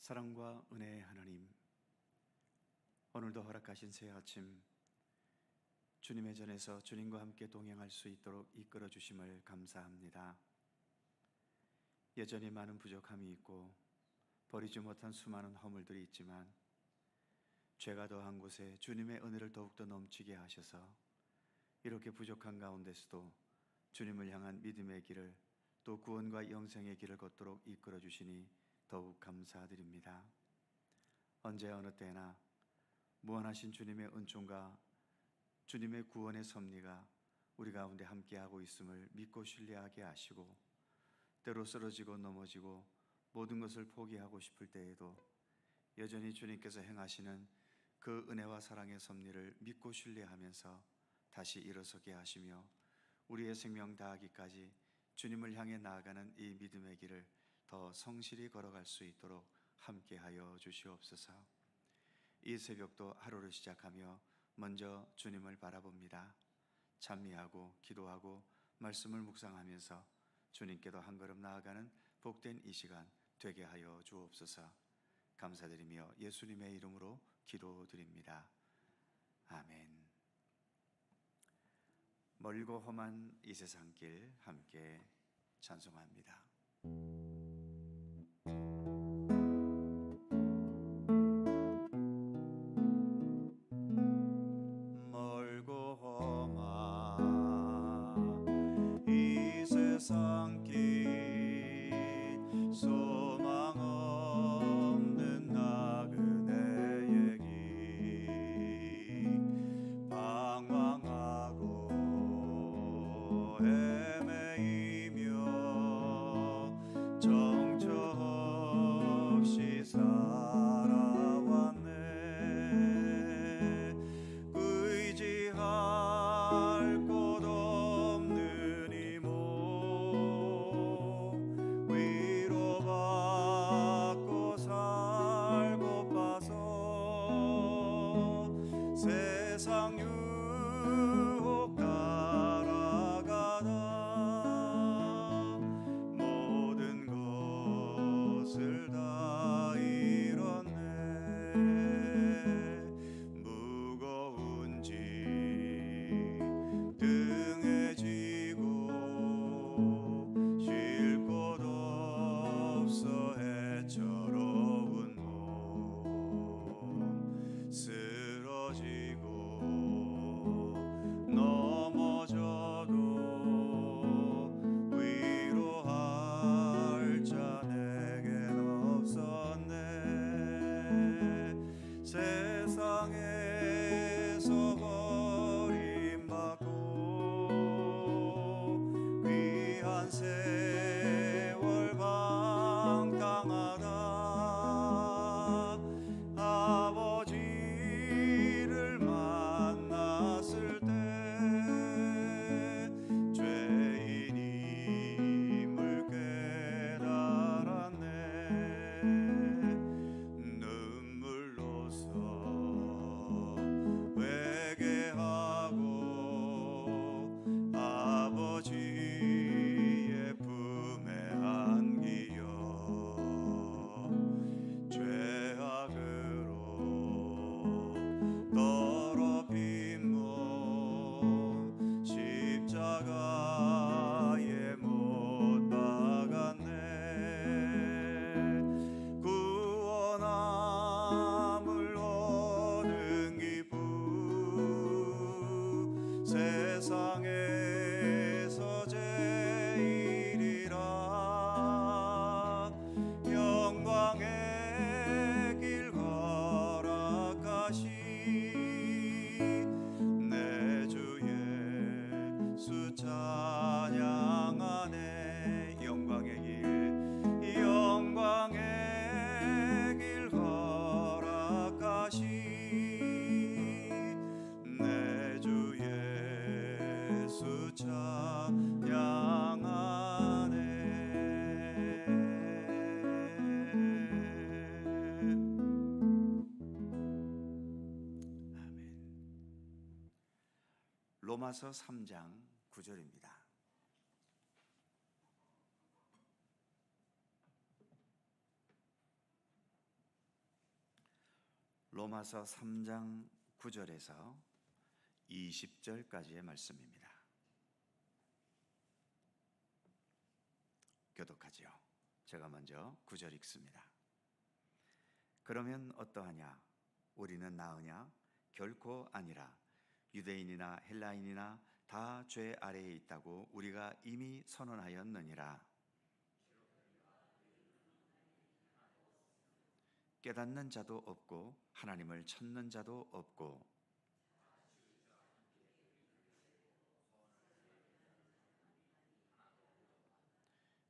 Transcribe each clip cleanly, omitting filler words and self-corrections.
사랑과 은혜의 하나님, 오늘도 허락하신 새 아침 주님의 전에서 주님과 함께 동행할 수 있도록 이끌어 주심을 감사합니다. 여전히 많은 부족함이 있고 버리지 못한 수많은 허물들이 있지만 죄가 더한 곳에 주님의 은혜를 더욱더 넘치게 하셔서 이렇게 부족한 가운데서도 주님을 향한 믿음의 길을, 또 구원과 영생의 길을 걷도록 이끌어 주시니 더욱 감사드립니다. 언제 어느 때나 무한하신 주님의 은총과 주님의 구원의 섭리가 우리 가운데 함께하고 있음을 믿고 신뢰하게 하시고, 때로 쓰러지고 넘어지고 모든 것을 포기하고 싶을 때에도 여전히 주님께서 행하시는 그 은혜와 사랑의 섭리를 믿고 신뢰하면서 다시 일어서게 하시며, 우리의 생명 다하기까지 주님을 향해 나아가는 이 믿음의 길을 더 성실히 걸어갈 수 있도록 함께하여 주시옵소서. 이 새벽도 하루를 시작하며 먼저 주님을 바라봅니다. 찬미하고 기도하고 말씀을 묵상하면서 주님께도 한 걸음 나아가는 복된 이 시간 되게 하여 주옵소서. 감사드리며 예수님의 이름으로 기도드립니다. 아멘. 멀고 험한 이 세상길 함께 찬송합니다. 멀고 험한 이 세상길, 소망 없는 나그네의 길, 방황하고 헤매이며 정처 없이 살아왔네. 의지할 곳 없는 이모, 위로받고 살고 봐서 세상 유혹 따라가다 모든 것을 다 잃었네. 무거운 짐 등에 지고 쉴 곳 없어 해처로운 몸, 쓰러지고 넘어져도 위로할 자 내겐 없었네. 세상에서 버림받고 귀한 세월 방탕하다 아버지를 만났을 때 죄인임을 깨달았네. 눈물로써 회개하고 아버지의 품에 안기어 죄악으로 더럽힌 몸 십자가에 못 박았네. 구원함을 얻은 기쁨, 세상에서 제일이라. 영광의 길 허락하신 내 주 예수 찬양하네. 영광의 길, 영광의 길 허락하신 내 주 예수 찬양하네. 아멘. 로마서 3장 9절입니다. 로마서 3장 9절에서 20절까지의 말씀입니다. 교독하지요. 제가 먼저 9절 읽습니다. 그러면 어떠하냐? 우리는 나으냐? 결코 아니라. 유대인이나 헬라인이나 다 죄 아래에 있다고 우리가 이미 선언하였느니라. 깨닫는 자도 없고 하나님을 찾는 자도 없고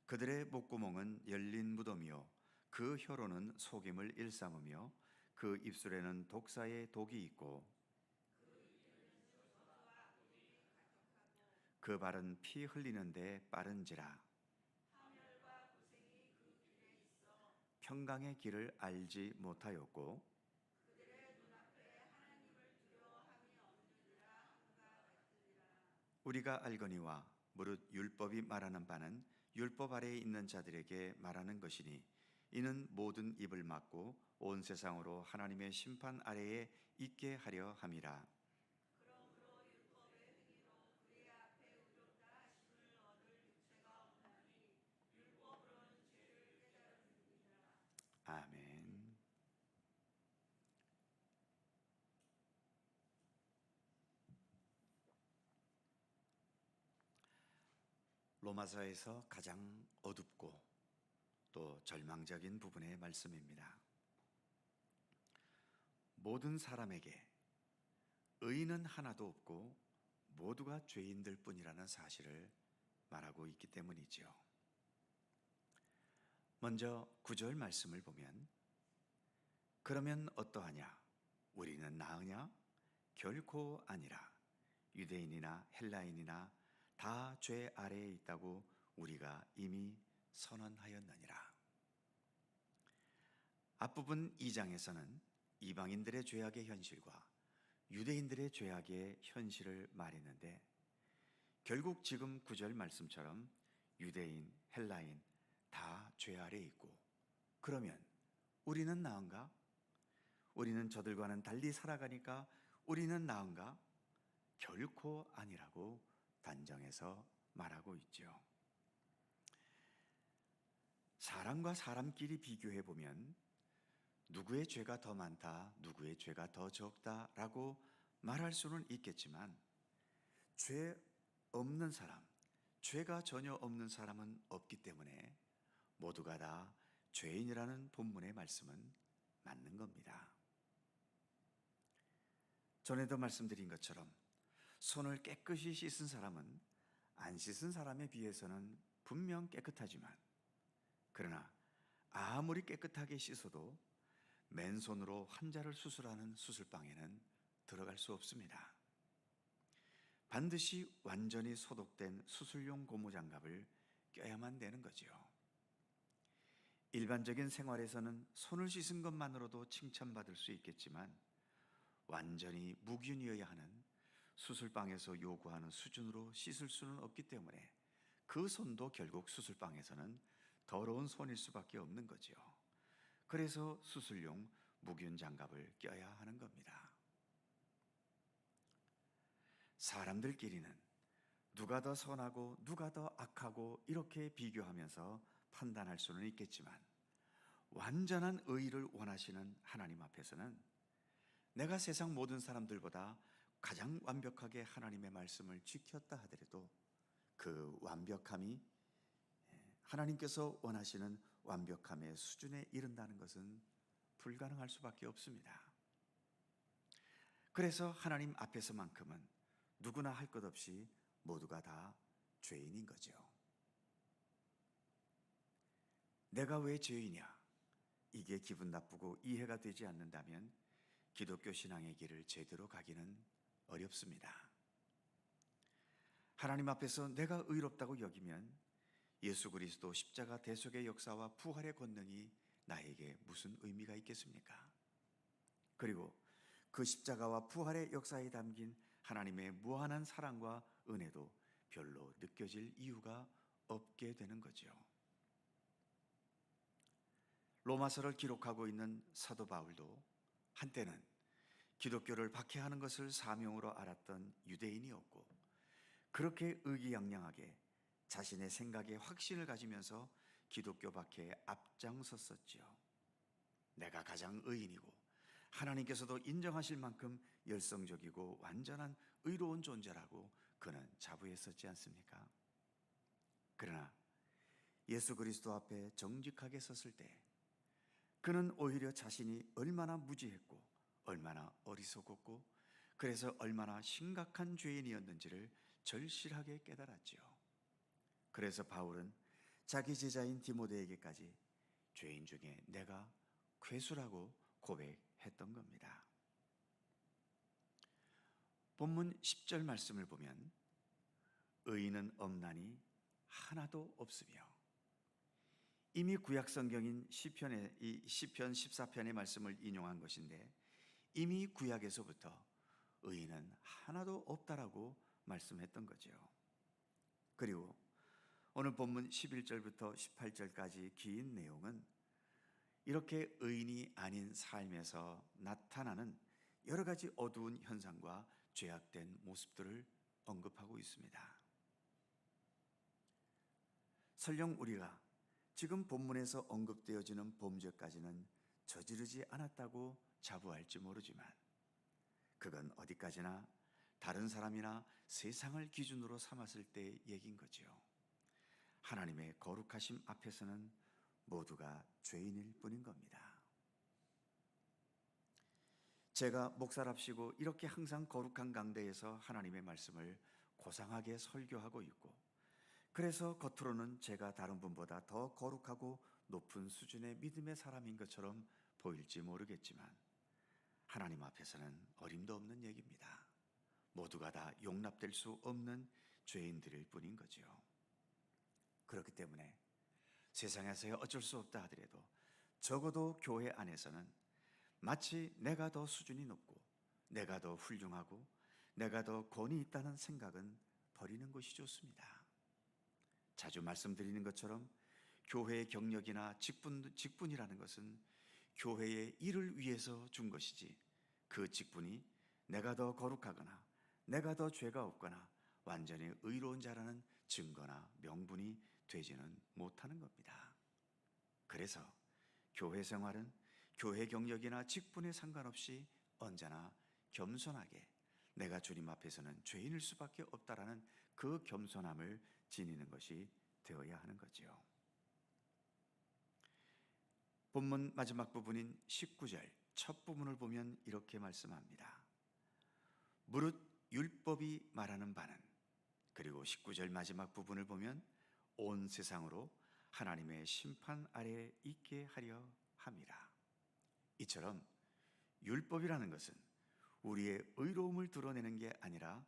그들의 목구멍은 열린 무덤이요 그 혀로는 속임을 일삼으며 그 입술에는 독사의 독이 있고 그 발은 피 흘리는데 빠른지라. 평강의 길을 알지 못하였고 우리가 알거니와 무릇 율법이 말하는 바는 율법 아래에 있는 자들에게 말하는 것이니 이는 모든 입을 막고 온 세상으로 하나님의 심판 아래에 있게 하려 함이라. 아멘. 로마서에서 가장 어둡고 또 절망적인 부분의 말씀입니다. 모든 사람에게 의인은 하나도 없고 모두가 죄인들 뿐이라는 사실을 말하고 있기 때문이죠. 먼저 9절 말씀을 보면 그러면 어떠하냐? 우리는 나으냐? 결코 아니라. 유대인이나 헬라인이나 다 죄 아래에 있다고 우리가 이미 선언하였느니라. 앞부분 2장에서는 이방인들의 죄악의 현실과 유대인들의 죄악의 현실을 말했는데 결국 지금 9절 말씀처럼 유대인, 헬라인 다 죄 아래에 있고 그러면 우리는 나은가? 우리는 저들과는 달리 살아가니까 우리는 나은가? 결코 아니라고 단정해서 말하고 있죠. 사람과 사람끼리 비교해 보면 누구의 죄가 더 많다, 누구의 죄가 더 적다라고 말할 수는 있겠지만 죄 없는 사람, 죄가 전혀 없는 사람은 없기 때문에 모두가 다 죄인이라는 본문의 말씀은 맞는 겁니다. 전에도 말씀드린 것처럼 손을 깨끗이 씻은 사람은 안 씻은 사람에 비해서는 분명 깨끗하지만 그러나 아무리 깨끗하게 씻어도 맨손으로 환자를 수술하는 수술방에는 들어갈 수 없습니다. 반드시 완전히 소독된 수술용 고무장갑을 껴야만 되는 거죠. 일반적인 생활에서는 손을 씻은 것만으로도 칭찬받을 수 있겠지만 완전히 무균이어야 하는 수술방에서 요구하는 수준으로 씻을 수는 없기 때문에 그 손도 결국 수술방에서는 더러운 손일 수밖에 없는 거죠. 그래서 수술용 무균 장갑을 껴야 하는 겁니다. 사람들끼리는 누가 더 선하고 누가 더 악하고 이렇게 비교하면서 판단할 수는 있겠지만 완전한 의의를 원하시는 하나님 앞에서는 내가 세상 모든 사람들보다 가장 완벽하게 하나님의 말씀을 지켰다 하더라도 그 완벽함이 하나님께서 원하시는 완벽함의 수준에 이른다는 것은 불가능할 수밖에 없습니다. 그래서 하나님 앞에서만큼은 누구나 할 것 없이 모두가 다 죄인인 거죠. 내가 왜 죄이냐? 이게 기분 나쁘고 이해가 되지 않는다면 기독교 신앙의 길을 제대로 가기는 어렵습니다. 하나님 앞에서 내가 의롭다고 여기면 예수 그리스도 십자가 대속의 역사와 부활의 권능이 나에게 무슨 의미가 있겠습니까? 그리고 그 십자가와 부활의 역사에 담긴 하나님의 무한한 사랑과 은혜도 별로 느껴질 이유가 없게 되는 거죠. 로마서를 기록하고 있는 사도 바울도 한때는 기독교를 박해하는 것을 사명으로 알았던 유대인이었고, 그렇게 의기양양하게 자신의 생각에 확신을 가지면서 기독교 박해에 앞장섰었지요. 내가 가장 의인이고 하나님께서도 인정하실 만큼 열성적이고 완전한 의로운 존재라고 그는 자부했었지 않습니까? 그러나 예수 그리스도 앞에 정직하게 섰을 때 그는 오히려 자신이 얼마나 무지했고 얼마나 어리석었고 그래서 얼마나 심각한 죄인이었는지를 절실하게 깨달았지요. 그래서 바울은 자기 제자인 디모데에게까지 죄인 중에 내가 괴수라고 고백했던 겁니다. 본문 10절 말씀을 보면 의인은 없나니 하나도 없으며, 이미 구약 성경인 시편의 이 시편 14편의 말씀을 인용한 것인데 이미 구약에서부터 의인은 하나도 없다라고 말씀했던 거죠. 그리고 오늘 본문 11절부터 18절까지 긴 내용은 이렇게 의인이 아닌 삶에서 나타나는 여러 가지 어두운 현상과 죄악된 모습들을 언급하고 있습니다. 설령 우리가 지금 본문에서 언급되어지는 범죄까지는 저지르지 않았다고 자부할지 모르지만 그건 어디까지나 다른 사람이나 세상을 기준으로 삼았을 때의 얘기인 거지요. 하나님의 거룩하심 앞에서는 모두가 죄인일 뿐인 겁니다. 제가 목사랍시고 이렇게 항상 거룩한 강대에서 하나님의 말씀을 고상하게 설교하고 있고, 그래서 겉으로는 제가 다른 분보다 더 거룩하고 높은 수준의 믿음의 사람인 것처럼 보일지 모르겠지만 하나님 앞에서는 어림도 없는 얘기입니다. 모두가 다 용납될 수 없는 죄인들일 뿐인 거죠. 그렇기 때문에 세상에서야 어쩔 수 없다 하더라도 적어도 교회 안에서는 마치 내가 더 수준이 높고 내가 더 훌륭하고 내가 더 권위 있다는 생각은 버리는 것이 좋습니다. 자주 말씀드리는 것처럼 교회의 경력이나 직분이라는 것은 교회의 일을 위해서 준 것이지 그 직분이 내가 더 거룩하거나 내가 더 죄가 없거나 완전히 의로운 자라는 증거나 명분이 되지는 못하는 겁니다. 그래서 교회 생활은 교회 경력이나 직분에 상관없이 언제나 겸손하게 내가 주님 앞에서는 죄인일 수밖에 없다라는 그 겸손함을 지니는 것이 되어야 하는 거지요. 본문 마지막 부분인 19절 첫 부분을 보면 이렇게 말씀합니다. 무릇 율법이 말하는 바는, 그리고 19절 마지막 부분을 보면 온 세상으로 하나님의 심판 아래에 있게 하려 함이라. 이처럼 율법이라는 것은 우리의 의로움을 드러내는 게 아니라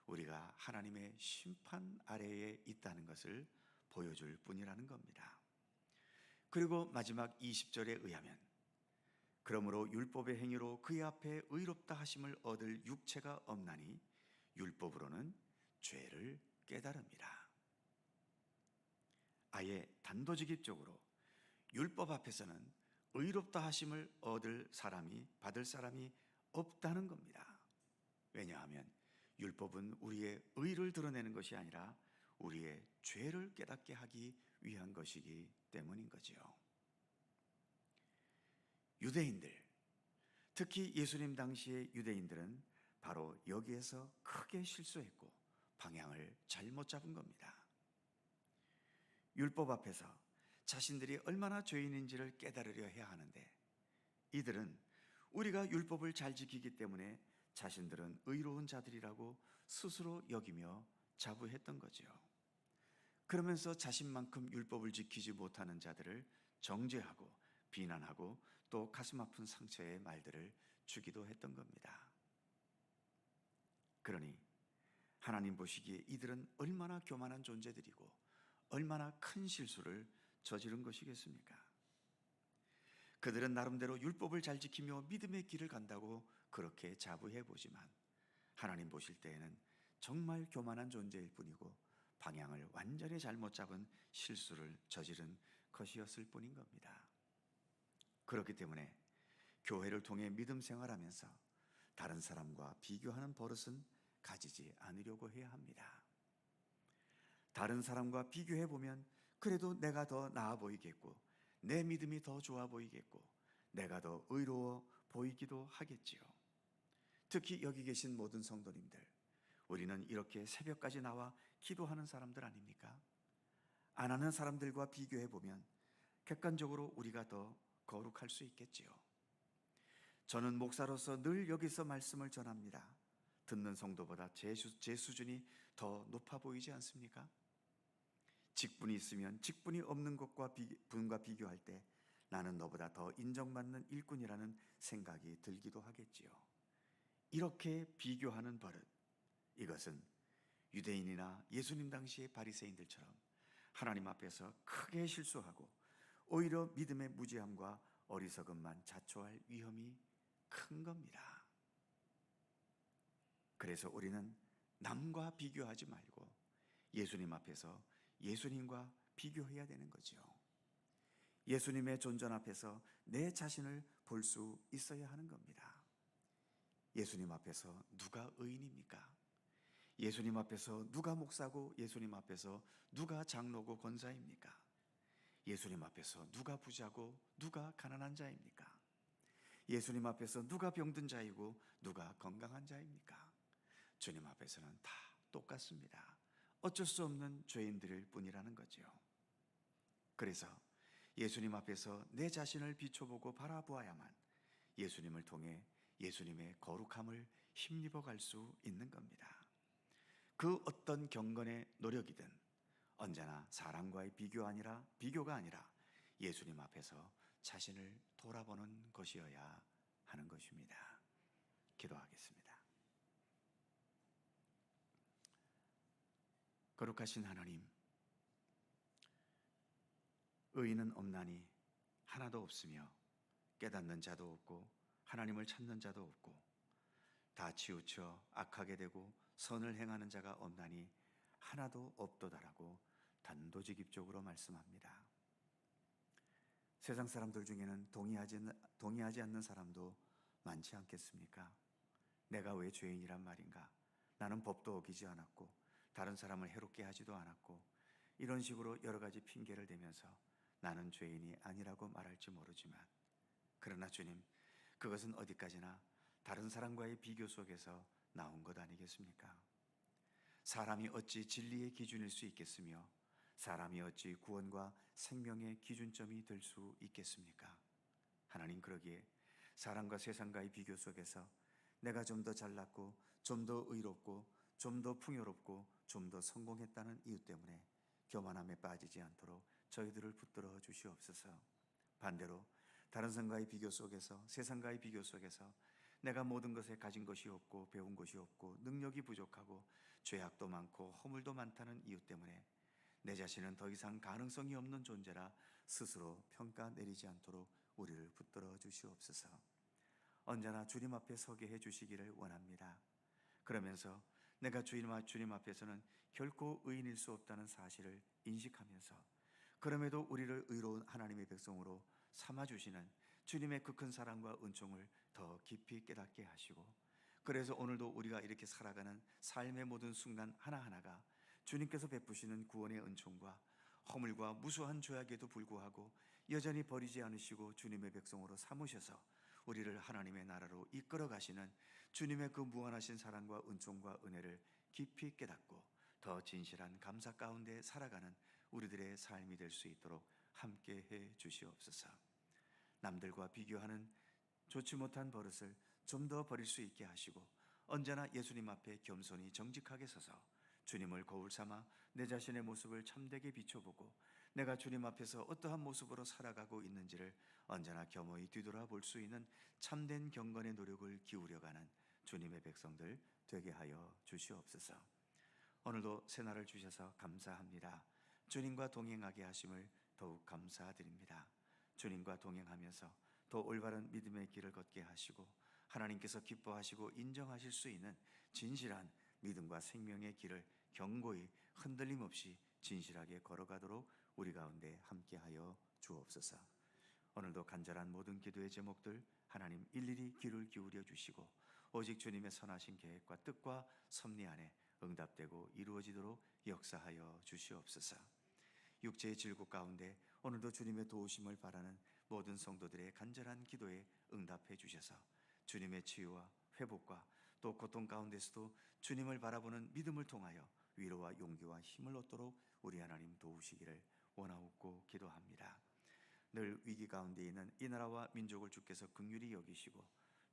우리가 하나님의 심판 아래에 있다는 것을 보여줄 뿐이라는 겁니다. 그리고 마지막 20절에 의하면 그러므로 율법의 행위로 그의 앞에 의롭다 하심을 얻을 육체가 없나니 율법으로는 죄를 깨달음이라. 아예 단도직입적으로 율법 앞에서는 의롭다 하심을 받을 사람이 없다는 겁니다. 왜냐하면 율법은 우리의 의를 드러내는 것이 아니라 우리의 죄를 깨닫게 하기 위한 것이기 때문인 거지요. 유대인들, 특히 예수님 당시의 유대인들은 바로 여기에서 크게 실수했고 방향을 잘못 잡은 겁니다. 율법 앞에서 자신들이 얼마나 죄인인지를 깨달으려 해야 하는데 이들은 우리가 율법을 잘 지키기 때문에 자신들은 의로운 자들이라고 스스로 여기며 자부했던 거지요. 그러면서 자신만큼 율법을 지키지 못하는 자들을 정죄하고 비난하고 또 가슴 아픈 상처의 말들을 주기도 했던 겁니다. 그러니 하나님 보시기에 이들은 얼마나 교만한 존재들이고 얼마나 큰 실수를 저지른 것이겠습니까? 그들은 나름대로 율법을 잘 지키며 믿음의 길을 간다고 그렇게 자부해 보지만 하나님 보실 때에는 정말 교만한 존재일 뿐이고 방향을 완전히 잘못 잡은 실수를 저지른 것이었을 뿐인 겁니다. 그렇기 때문에 교회를 통해 믿음 생활하면서 다른 사람과 비교하는 버릇은 가지지 않으려고 해야 합니다. 다른 사람과 비교해 보면 그래도 내가 더 나아 보이겠고, 내 믿음이 더 좋아 보이겠고, 내가 더 의로워 보이기도 하겠지요. 특히 여기 계신 모든 성도님들, 우리는 이렇게 새벽까지 나와 기도하는 사람들 아닙니까? 안 하는 사람들과 비교해 보면 객관적으로 우리가 더 거룩할 수 있겠지요. 저는 목사로서 늘 여기서 말씀을 전합니다. 듣는 성도보다 제 수준이 더 높아 보이지 않습니까? 직분이 있으면 직분이 없는 것과 분과 비교할 때 나는 너보다 더 인정받는 일꾼이라는 생각이 들기도 하겠지요. 이렇게 비교하는 버릇, 이것은 유대인이나 예수님 당시의 바리새인들처럼 하나님 앞에서 크게 실수하고 오히려 믿음의 무지함과 어리석음만 자초할 위험이 큰 겁니다. 그래서 우리는 남과 비교하지 말고 예수님 앞에서 예수님과 비교해야 되는 거죠. 예수님의 존전 앞에서 내 자신을 볼 수 있어야 하는 겁니다. 예수님 앞에서 누가 의인입니까? 예수님 앞에서 누가 목사고 예수님 앞에서 누가 장로고 권사입니까? 예수님 앞에서 누가 부자고 누가 가난한 자입니까? 예수님 앞에서 누가 병든 자이고 누가 건강한 자입니까? 주님 앞에서는 다 똑같습니다. 어쩔 수 없는 죄인들일 뿐이라는 거죠. 그래서 예수님 앞에서 내 자신을 비춰보고 바라보아야만 예수님을 통해 예수님의 거룩함을 힘입어 갈 수 있는 겁니다. 그 어떤 경건의 노력이든 언제나 사람과의 비교가 아니라 예수님 앞에서 자신을 돌아보는 것이어야 하는 것입니다. 기도하겠습니다. 거룩하신 하나님, 의인은 없나니 하나도 없으며 깨닫는 자도 없고 하나님을 찾는 자도 없고 다 치우쳐 악하게 되고 선을 행하는 자가 없나니 하나도 없도다라고 단도직입적으로 말씀합니다. 세상 사람들 중에는 동의하지 않는 사람도 많지 않겠습니까? 내가 왜 죄인이란 말인가? 나는 법도 어기지 않았고 다른 사람을 해롭게 하지도 않았고, 이런 식으로 여러 가지 핑계를 대면서 나는 죄인이 아니라고 말할지 모르지만, 그러나 주님, 그것은 어디까지나 다른 사람과의 비교 속에서 나온 것 아니겠습니까? 사람이 어찌 진리의 기준일 수 있겠으며 사람이 어찌 구원과 생명의 기준점이 될 수 있겠습니까? 하나님, 그러기에 사람과 세상과의 비교 속에서 내가 좀 더 잘났고 좀 더 의롭고 좀 더 풍요롭고 좀 더 성공했다는 이유 때문에 교만함에 빠지지 않도록 저희들을 붙들어 주시옵소서. 반대로 다른 사람과의 비교 속에서, 세상과의 비교 속에서 내가 모든 것에 가진 것이 없고 배운 것이 없고 능력이 부족하고 죄악도 많고 허물도 많다는 이유 때문에 내 자신은 더 이상 가능성이 없는 존재라 스스로 평가 내리지 않도록 우리를 붙들어 주시옵소서. 언제나 주님 앞에 서게 해 주시기를 원합니다. 그러면서 내가 주님 앞에서는 결코 의인일 수 없다는 사실을 인식하면서, 그럼에도 우리를 의로운 하나님의 백성으로 삼아주시는 주님의 그 큰 사랑과 은총을 더 깊이 깨닫게 하시고, 그래서 오늘도 우리가 이렇게 살아가는 삶의 모든 순간 하나하나가 주님께서 베푸시는 구원의 은총과 허물과 무수한 죄악에도 불구하고 여전히 버리지 않으시고 주님의 백성으로 삼으셔서 우리를 하나님의 나라로 이끌어 가시는 주님의 그 무한하신 사랑과 은총과 은혜를 깊이 깨닫고 더 진실한 감사 가운데 살아가는 우리들의 삶이 될 수 있도록 함께 해 주시옵소서. 남들과 비교하는 좋지 못한 버릇을 좀 더 버릴 수 있게 하시고, 언제나 예수님 앞에 겸손히 정직하게 서서 주님을 거울 삼아 내 자신의 모습을 참되게 비춰보고 내가 주님 앞에서 어떠한 모습으로 살아가고 있는지를 언제나 겸허히 뒤돌아볼 수 있는 참된 경건의 노력을 기울여가는 주님의 백성들 되게 하여 주시옵소서. 오늘도 새날을 주셔서 감사합니다. 주님과 동행하게 하심을 더욱 감사드립니다. 주님과 동행하면서 더 올바른 믿음의 길을 걷게 하시고 하나님께서 기뻐하시고 인정하실 수 있는 진실한 믿음과 생명의 길을 견고히 흔들림 없이 진실하게 걸어가도록 우리 가운데 함께하여 주옵소서. 오늘도 간절한 모든 기도의 제목들 하나님 일일이 귀를 기울여 주시고 오직 주님의 선하신 계획과 뜻과 섭리 안에 응답되고 이루어지도록 역사하여 주시옵소서. 육체의 질고 가운데 오늘도 주님의 도우심을 바라는 모든 성도들의 간절한 기도에 응답해 주셔서 주님의 치유와 회복과 또 고통 가운데서도 주님을 바라보는 믿음을 통하여 위로와 용기와 힘을 얻도록 우리 하나님 도우시기를 원하옵고 기도합니다. 늘 위기 가운데 있는 이 나라와 민족을 주께서 긍휼히 여기시고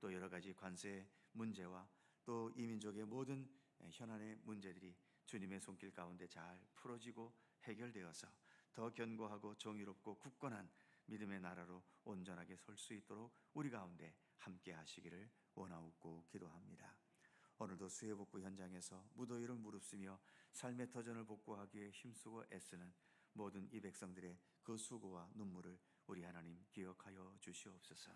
또 여러 가지 관세 문제와 또 이 민족의 모든 현안의 문제들이 주님의 손길 가운데 잘 풀어지고 해결되어서 더 견고하고 정의롭고 굳건한 믿음의 나라로 온전하게 설 수 있도록 우리 가운데 함께 하시기를 원하옵고 기도합니다. 오늘도 수해복구 현장에서 무더위를 무릅쓰며 삶의 터전을 복구하기 위해 힘쓰고 애쓰는 모든 이 백성들의 그 수고와 눈물을 우리 하나님 기억하여 주시옵소서.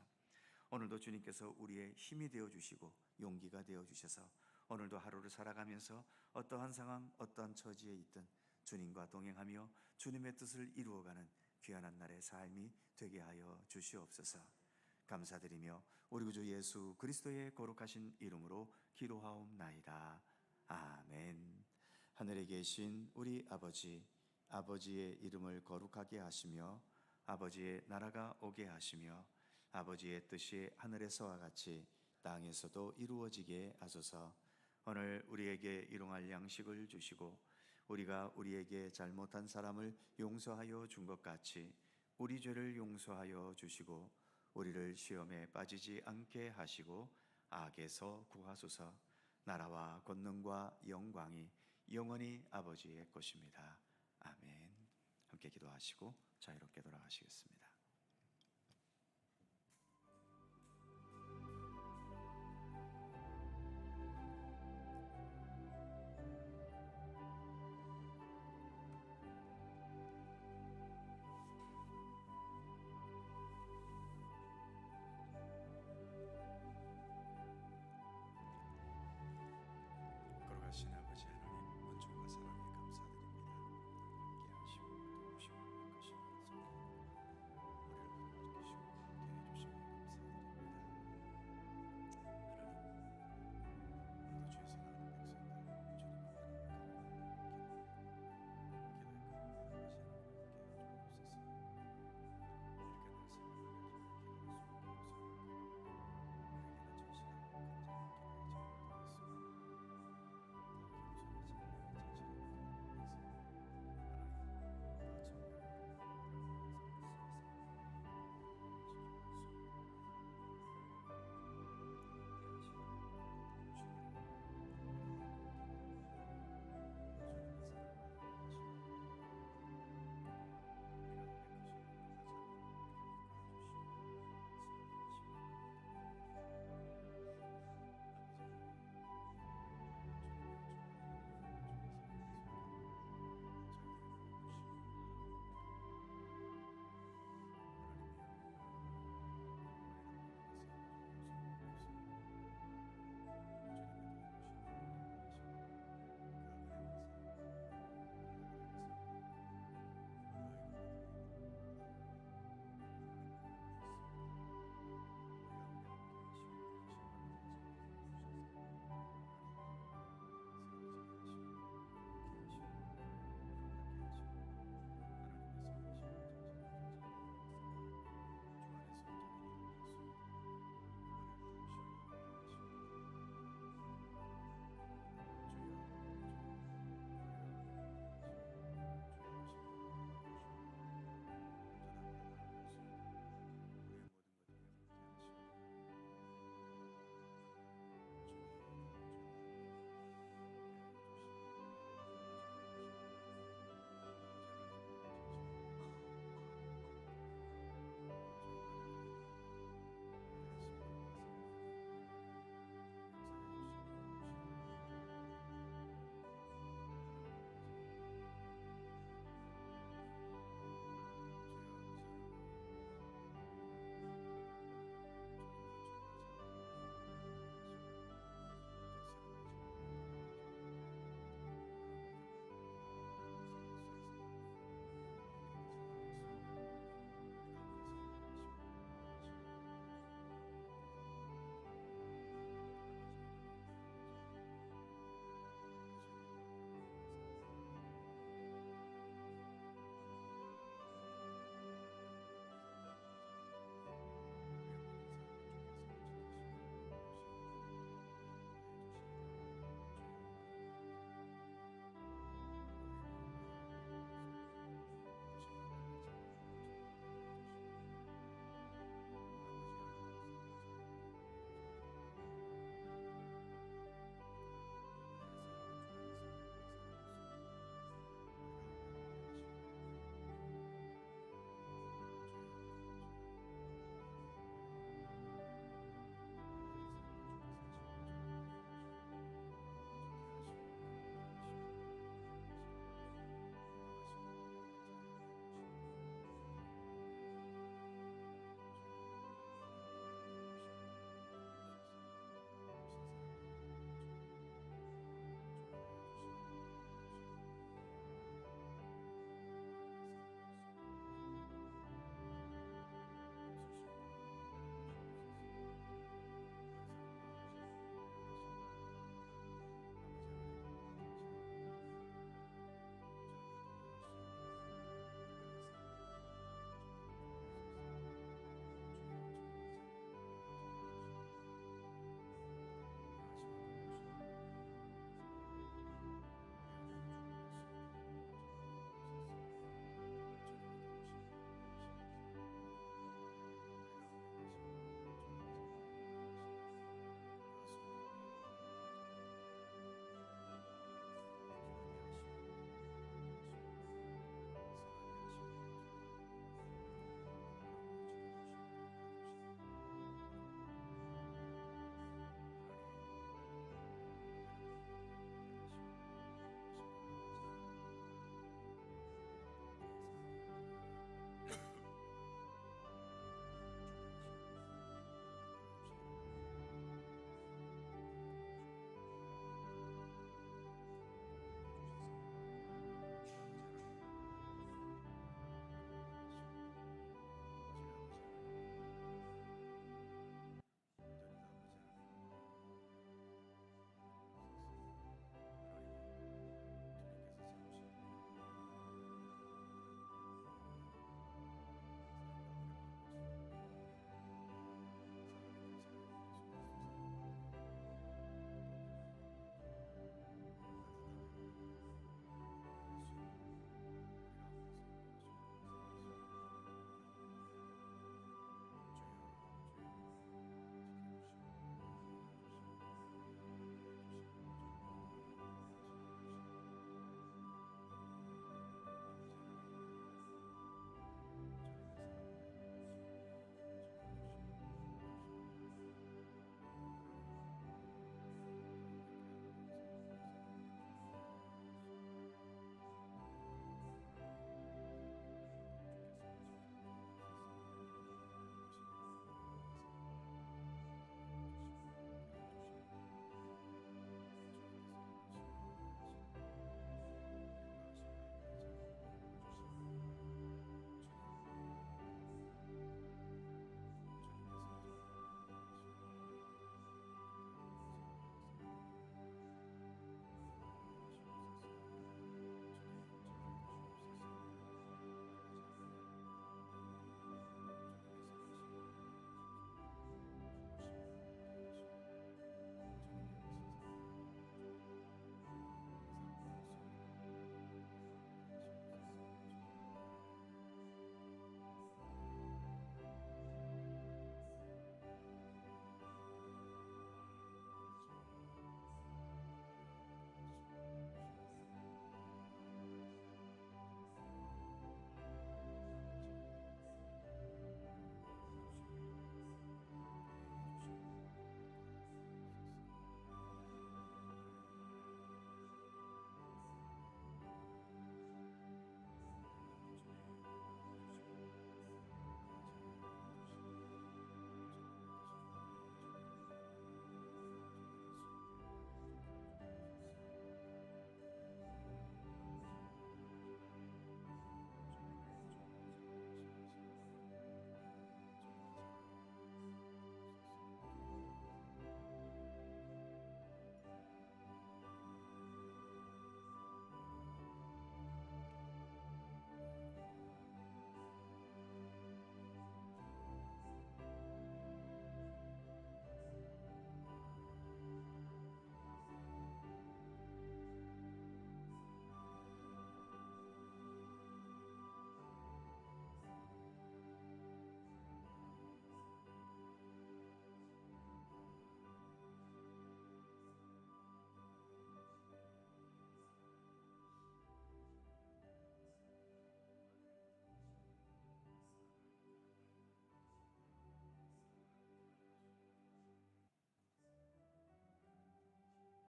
오늘도 주님께서 우리의 힘이 되어 주시고 용기가 되어 주셔서 오늘도 하루를 살아가면서 어떠한 상황, 어떠한 처지에 있든 주님과 동행하며 주님의 뜻을 이루어가는 귀한 날의 삶이 되게 하여 주시옵소서. 감사드리며 우리 구주 예수 그리스도의 거룩하신 이름으로 기도하옵나이다. 아멘. 하늘에 계신 우리 아버지, 아버지의 이름을 거룩하게 하시며 아버지의 나라가 오게 하시며 아버지의 뜻이 하늘에서와 같이 땅에서도 이루어지게 하소서. 오늘 우리에게 일용할 양식을 주시고 우리가 우리에게 잘못한 사람을 용서하여 준 것 같이 우리 죄를 용서하여 주시고 우리를 시험에 빠지지 않게 하시고 악에서 구하소서. 나라와 권능과 영광이 영원히 아버지의 것입니다. 아멘. 함께 기도하시고 자유롭게 돌아가시겠습니다.